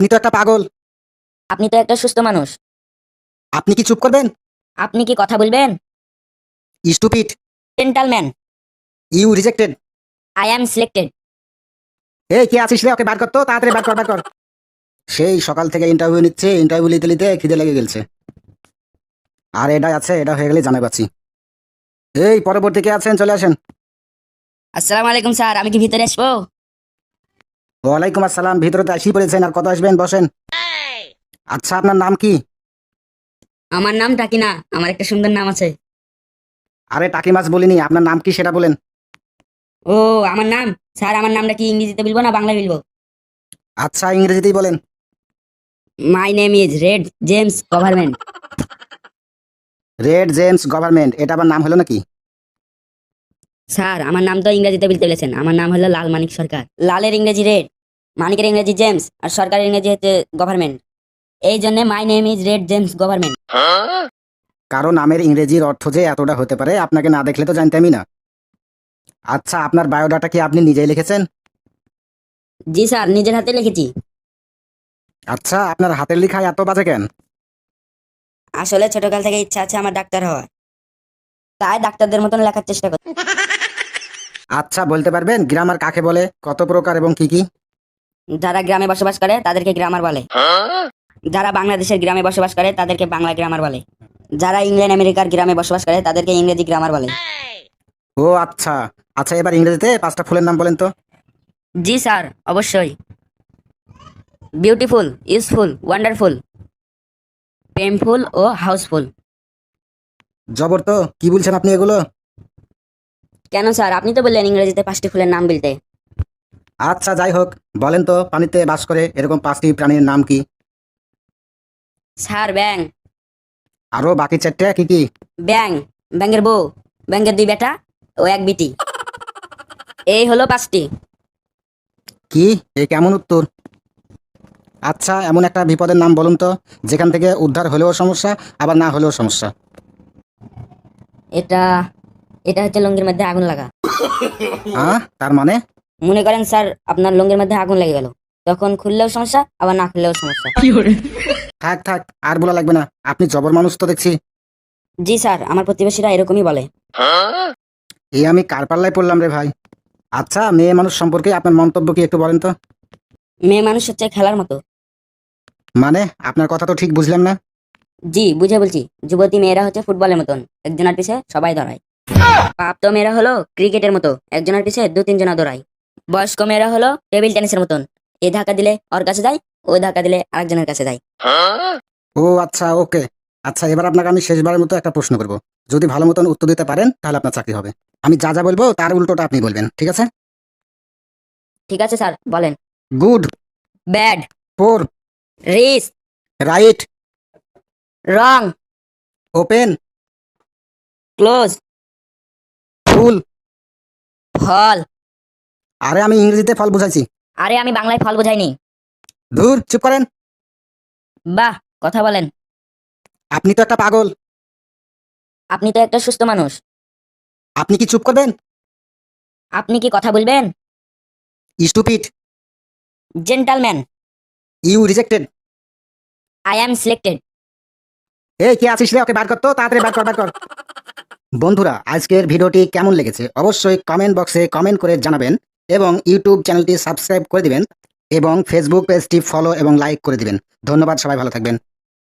আপনি তো একটা পাগল। আপনি তো একটা সুস্থ মানুষ। আপনি কি চুপ করবেন? আপনি কি কথা বলবেন? Stupid. Gentleman. You rejected. I am selected. এই কে আছিস রে? ওকে বার কর তো, তাড়াতাড়ি বার কর, বার কর। সেই সকাল থেকে ইন্টারভিউ নিচ্ছে, ইন্টারভিউ নিতে নিতে খিদে লেগে গেছে। আর এটা আছে, এটা হয়ে গেলে জানাই পাচ্ছি। এই পরবর্তী কে আছেন, চলে আসেন। আসসালামু আলাইকুম স্যার, আমি কি ভিতরে আসবো? ওয়ালাইকুম আসসালাম। ভিতরে তো আসি পড়েছেন, আর কত আসবেন, বসেন। আচ্ছা, আপনার নাম কি? আমার নাম টাকিনা, আমার একটা সুন্দর নাম আছে। আরে টাকি মাছ বলিনি, আপনার নাম কি সেটা বলেন। ও, আমার নাম? স্যার আমার নামটা কি ইংরেজিতে বলবো না বাংলায় বলবো? আচ্ছা, ইংরেজিতেই বলেন। My name is red James government. Red James government, এটা আবার নাম হলো নাকি? স্যার আমার নাম তো ইংরেজিতে বলতে বলেছেন, আমার নাম হলো লাল মানিক সরকার। লালের ইংরেজি রেড, মানিকের ইংরেজি জেমস, আর সরকারের ইংরেজি হচ্ছে গভর্নমেন্ট। এই জন্য my name is red James government. কারণ নামের ইংরেজির অর্থ যে এতটা হতে পারে, আপনাকে না দেখলে তো জানতামই না। আচ্ছা, আপনার বায়োডাটা কি আপনি নিজেই লিখেছেন? জি স্যার, নিজের হাতে লিখেছি। আচ্ছা, আপনার হাতের লেখা এত বাজে কেন? আসলে ছোটকাল থেকে ইচ্ছা আছে আমার ডাক্তার হওয়ার, তাই ডাক্তারদের মতন লেখার চেষ্টা করি। আচ্ছা, বলতে পারবেন গ্রামার কাকে বলে, কত প্রকার এবং কি কি? যারা গ্রামে বসবাস করে তাদেরকে গ্রামার বলে। যারা বাংলাদেশের গ্রামে বসবাস করে তাদেরকে বাংলা গ্রামার বলে। যারা ইংল্যান্ড আমেরিকার গ্রামে বসবাস করে তাদেরকে ইংরেজি গ্রামার বলে। ও আচ্ছা। আচ্ছা, এবার ইংরেজিতে 5টা ফুলের নাম বলেন তো। জি স্যার, অবশ্যই। বিউটিফুল, ইউজফুল, ওয়ান্ডারফুল, পেমফুল ও হাউসফুল। জবর তো, কি বলছেন আপনি এগুলো? কেন স্যার, আপনি তো বললেন ইংরেজিতে 5টি ফুলের নাম বলতে। আচ্ছা, যাই হোক, বলেন তো পানিতে বাস করে এরকম 5টি প্রাণীর নাম কি? স্যার ব্যাং। আরো বাকি 4টে কি কি? ব্যাং, ব্যাঙের বউ, ব্যাঙের 2 বেটা ও 1 বিটি। এই হলো 5টি। কি? এ কেমন উত্তর? আচ্ছা, এমন একটা বিপদের নাম বলুন তো, যেখান থেকে উদ্ধার হলেও সমস্যা, আবার না হলেও সমস্যা। এটা এটা হচ্ছে লুঙ্গির মধ্যে আগুন লাগা। তার মানে? মনে করেন স্যার আপনার লুঙ্গির মধ্যে আগুন লেগে গেল, তখন খুললেও সমস্যা আবার না খুললেও সমস্যা। থাক থাক, আর বলা লাগবে না, আপনি জবর মানুষ তো দেখছি। জি স্যার, আমার প্রতিবেশীরা এরকমই বলে। এই আমি কার পাল্লায় পড়লাম রে ভাই। আচ্ছা, মেয়ে মানুষ সম্পর্কে আপনার মন্তব্য কি একটু বলেন তো। মেয়ে মানুষ হচ্ছে খেলার মতো। মানে আপনার কথা তো ঠিক বুঝলাম না। জি বুঝে বলছি, যুবতী মেয়েরা হচ্ছে ফুটবলের মতন, একজনের পিছে সবাই দৌড়ায়। প্রাপ্ত মেয়েরা হলো ক্রিকেটের মতো, একজনের পিছে 2-3 জনা দৌড়ায়। বয়স্ক মেয়েরা হলো টেবিল টেনিসের মতন, এ ধাক্কা দিলে ওর কাছে যায়, ও ধাক্কা দিলে আরেকজনের কাছে যায়। ও আচ্ছা, ওকে। আচ্ছা, এবার আপনাকে আমি শেষবারের মতো একটা প্রশ্ন করব। যদি ভালো মতন উত্তর দিতে পারেন তাহলে আপনার চাকরি হবে। আমি যা যা বলবো তার উল্টোটা আপনি বলবেন, ঠিক আছে? ঠিক আছে স্যার, বলেন। গুড। ব্যাড। ফোর। রিস। রাইট। রং। ওপেন। ক্লোজ। ফুল। ফল। আরে আমি ইংরেজিতে ফল বুঝাইছি। আরে আমি বাংলায় ফল বোঝাইনি। ধুর, চুপ করেন। বাহ, কথা বলেন। আপনি তো একটা পাগল। আপনি তো একটা সুস্থ মানুষ। আপনি কি চুপ করবেন? আপনি কি কথা বলবেন? Stupid. Gentleman. You rejected. I am selected. এই কে আছিস রে? ওকে বার কর তো, তাড়াতাড়ি বার কর, বার কর। বন্ধুরা, আজকের ভিডিওটি কেমন লেগেছে অবশ্যই কমেন্ট বক্সে কমেন্ট করে জানাবেন, এবং ইউটিউব চ্যানেলটি সাবস্ক্রাইব করে দিবেন, এবং ফেসবুক পেজটি ফলো এবং লাইক করে দিবেন। ধন্যবাদ, সবাই ভালো থাকবেন।